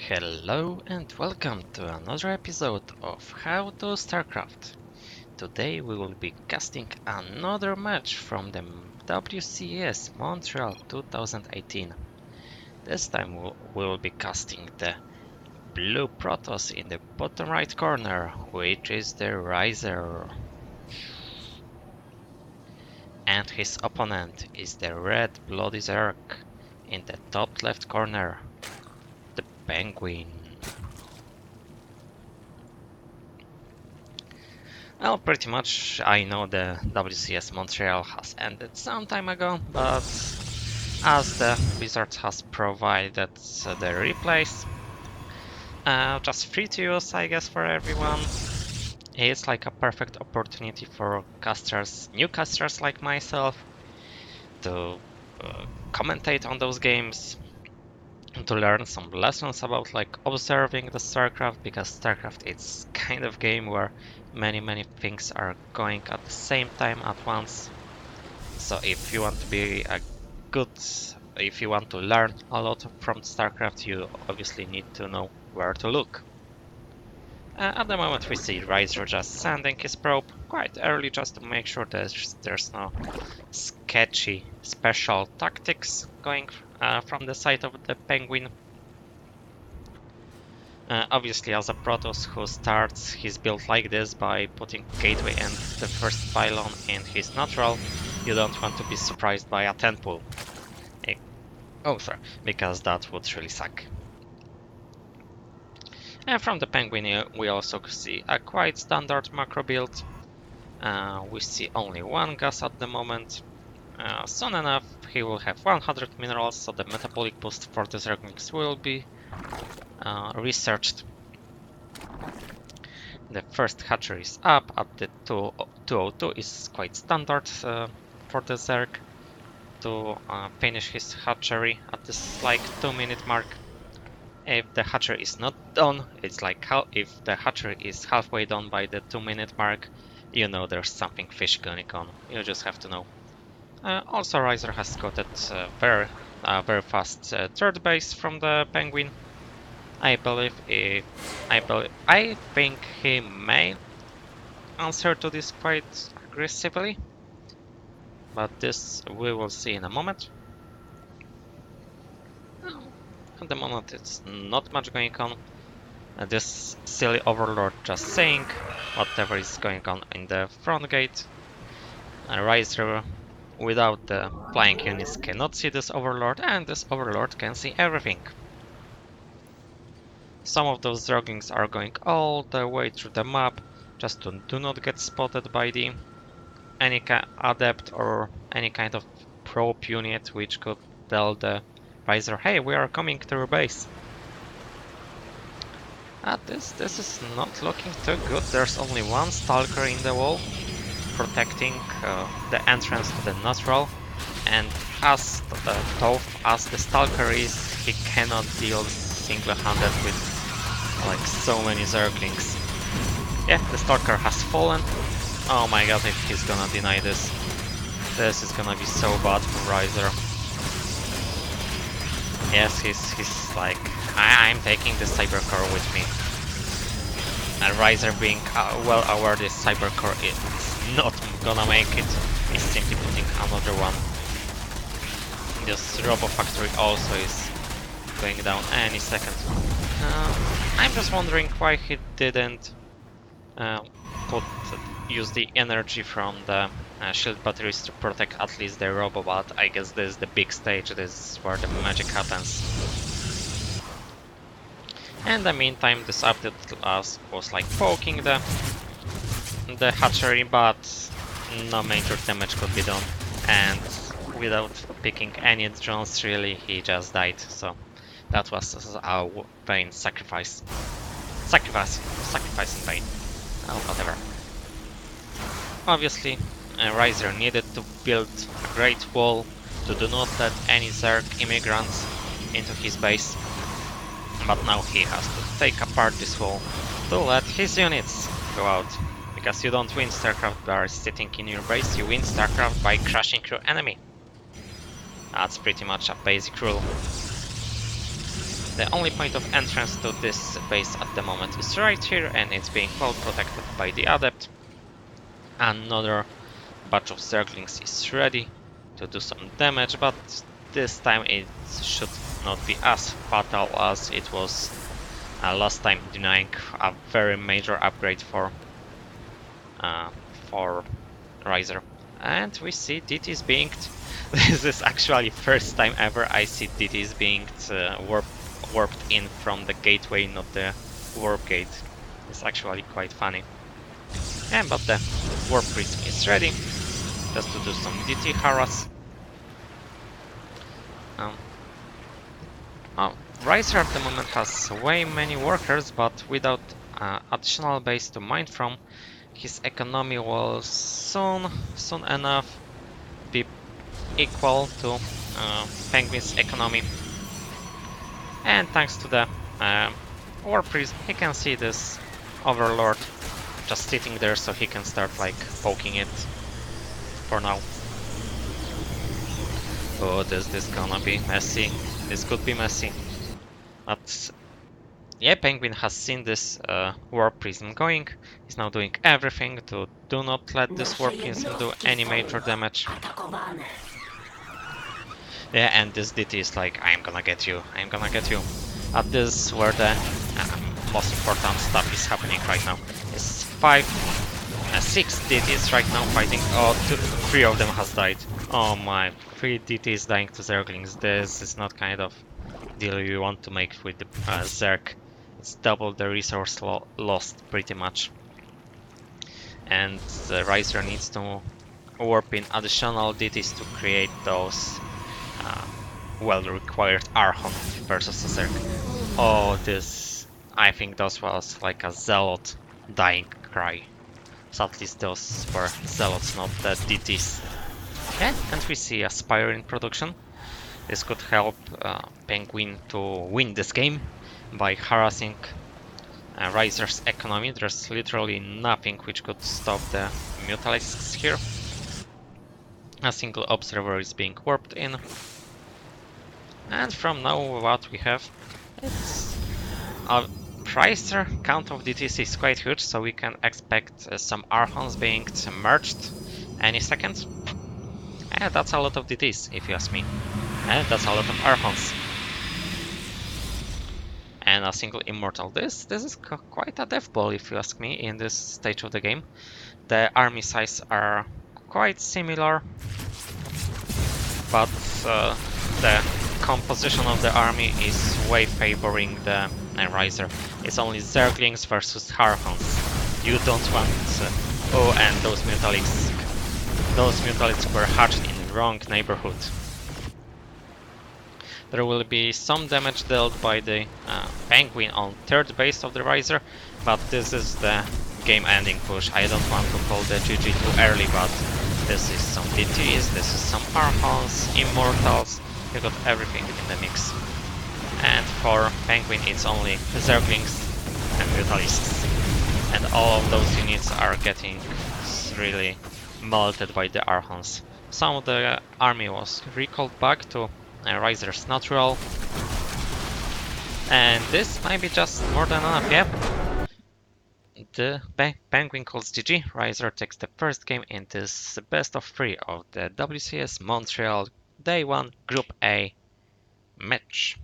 Hello and welcome to another episode of How to StarCraft. Today we will be casting another match from the WCS Montreal 2018. This time we will be casting the blue Protoss in the bottom right corner, which is the Rhizer. And his opponent is the red Bloody Zerg in the top left corner, the PengWin. Well, pretty much I know the WCS Montreal has ended some time ago, but as the Wizard has provided the replays, just free to use, I guess, for everyone, it's like a perfect opportunity for casters, new casters like myself, to commentate on those games, to learn some lessons about like observing the StarCraft, because StarCraft is kind of game where many things are going at the same time at once. So if you want to be a good, if you want to learn a lot from StarCraft, you obviously need to know where to look. At the moment we see Rhizer just sending his probe quite early, just to make sure there's no sketchy special tactics going from the side of the PengWin. Obviously, as a Protoss who starts his build like this by putting Gateway and the first pylon in his natural, you don't want to be surprised by a 10 pull. Oh, sorry, because that would really suck. And from the PengWin we also see a quite standard macro build. We see only one gas at the moment. Soon enough he will have 100 minerals, so the metabolic boost for the Zerglings will be researched. The first hatchery is up at the 202, is quite standard for the Zerg to finish his hatchery at this like 2-minute mark. If the hatchery is not done, it's like if the hatchery is halfway done by the 2-minute mark, you know there's something fish going on. You just have to know. Also, Rhizer has got very fast third base from the PengWin. I think he may answer to this quite aggressively, but this we will see in a moment. At the moment it's not much going on. This silly overlord just saying whatever is going on in the front gate. Rhizer without the flying units cannot see this overlord, and this overlord can see everything. Some of those Zerglings are going all the way through the map just to do not get spotted by the any adept or any kind of probe unit which could tell the Rhizer, hey, we are coming to your base. This is not looking too good. There's only one Stalker in the wall protecting the entrance to the natural, and as tough as the Stalker is, he cannot deal single-handed with like so many Zerglings. Yeah, the Stalker has fallen. Oh my god, if he's gonna deny this. This is gonna be so bad for Rhizer. Yes, he's like, I'm taking the Cybercore with me. And Rhizer being well aware this Cybercore is not gonna make it, he's simply putting another one. This Robo Factory also is going down any second. I'm just wondering why he didn't use the energy from the shield batteries to protect at least the Robo, but I guess this is the big stage, this is where the magic happens. In the meantime, this update was like poking the hatchery, but no major damage could be done, and without picking any drones really, he just died, so that was a vain sacrifice. Sacrifice in vain. Oh, whatever. Obviously, Rhizer needed to build a great wall to do not let any Zerg immigrants into his base, but now he has to take apart this wall to let his units go out, because you don't win StarCraft by sitting in your base, you win StarCraft by crushing your enemy. That's pretty much a basic rule. The only point of entrance to this base at the moment is right here, and it's being well protected by the Adept. Another batch of Zerglings is ready to do some damage, but this time it should not be as fatal as it was last time, denying a very major upgrade for Rhizer. And we see DTs beinged. This is actually first time ever I see DTs beinged warped in from the gateway, not the warp gate. It's actually quite funny. And but the warp prism is ready, just to do some DT harass. Rhizer at the moment has way many workers, but without additional base to mine from, his economy will soon enough be equal to PengWin's economy. And thanks to the War Priest, he can see this Overlord just sitting there, so he can start like poking it for now. Oh, this gonna be messy. This could be messy. But yeah, PengWin has seen this Warp Prism going. He's now doing everything to do not let this Warp Prism do any major damage. Yeah, and this DT is like, I'm gonna get you, I'm gonna get you. This is where the most important stuff is happening right now. It's 6 DTs right now fighting. Oh, 3 of them has died. Oh my, 3 DTs dying to Zerglings. This is not kind of deal you want to make with the Zerg. It's double the resource lost pretty much. And the Rhizer needs to warp in additional DTs to create those well-required Archon versus a Zerg. Oh, this... I think those was like a Zealot dying cry. So at least those were Zealots, not the DTs. Okay, and we see a Spire in production. This could help PengWin to win this game by harassing Rhizer's economy. There's literally nothing which could stop the Mutalisks here. A single observer is being warped in. And from now what we have, it's a Rhizer count of DTs is quite huge, so we can expect some Archons being merged any second. And that's a lot of DTs, if you ask me. And that's a lot of Archons. And a single Immortal. This is quite a death ball, if you ask me, in this stage of the game. The army size are quite similar, but the composition of the army is way favoring the Rhizer. It's only Zerglings versus Archons. You don't want... oh, and those Mutalisks. Those Mutalisks were hatched in the wrong neighborhood. There will be some damage dealt by the PengWin on third base of the Rhizer, but this is the game-ending push. I don't want to call the GG too early, but this is some DTs, this is some Archons, Immortals, you got everything in the mix. And for PengWin it's only Zerglings and Mutalisks. And all of those units are getting really melted by the Archons. Some of the army was recalled back to Rhizer's natural. And this might be just more than enough, yeah. The PengWin calls GG. Rhizer takes the first game in this best of 3 of the WCS Montreal Day 1 Group A match.